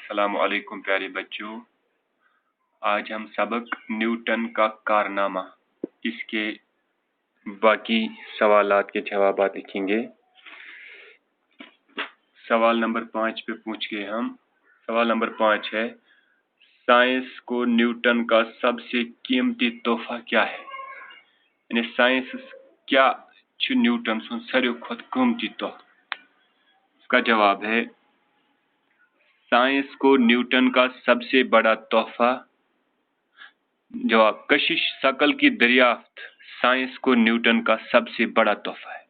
अस्सलाम वालेकुम प्यारे बच्चों। आज हम सबक न्यूटन का कारनामा इसके बाकी सवालात के जवाब लिखेंगे। सवाल नंबर 5 पे पूछ गए हम। सवाल नंबर 5 है, साइंस को न्यूटन का सबसे कीमती तोहफा क्या है? यानी साइंस क्या न्यूटन सुन सारे खुद कीमती तोहफा? इसका जवाब है, साइंस को न्यूटन का सबसे बड़ा तोहफा। जवाब, कशिश शकल की दरियाफ्त साइंस को न्यूटन का सबसे बड़ा तोहफा है।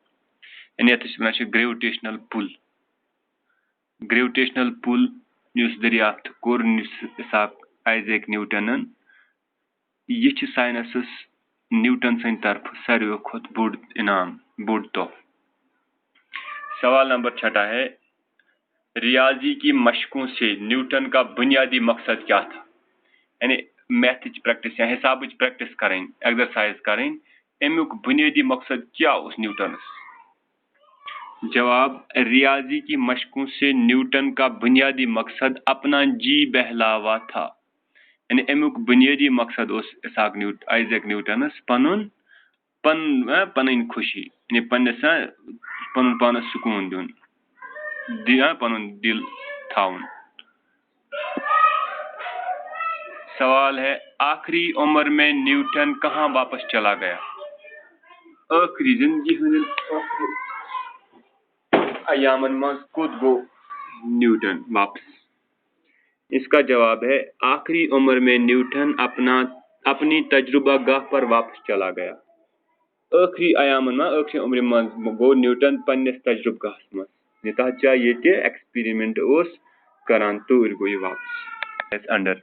यानी ग्रेविटेशनल पुल। ग्रेविटेशनल पुल दरियाफ्त कोर आइजैक न्यूटन, यह साइंसस न्यूटन सन्द तरफ सारे खुद बोड़ इनाम, बोड़ तोहफा। सवाल नंबर 6 है, रियाजी की मशकों से न्यूटन का बुनियादी मकसद क्या था? यानी मैथ प्रैक्टिस या हिसाब प्रैक्टिस करें, एक्सरसाइज करें, अमुक बुनियादी मकसद क्या उस न्यूटन? जवाब, रियाजी की मशकों से न्यूटन का बुनियादी मकसद अपना जी बहलावा था। यानी अमुक बुनियादी मकसद उस आइजैक न्यूटनस पन खुशी, यानी पन पानस सुकून दुन, पन दिल थाउन। सवाल है, आखिरी उम्र में न्यूटन कहाँ वापस चला गया? आखिरी जिंदगी अयामन में खुद गो न्यूटन वापस? इसका जवाब है, आखिरी उम्र में न्यूटन अपनी तजुर्बा गाह पर वापस चला गया। आखिरी अयामन में आखिरी उम्र में गो न्यूटन पन्नस तजुर्बा गाह में ये एक्सपेरिमेंट करान तो गो वापस अंडर।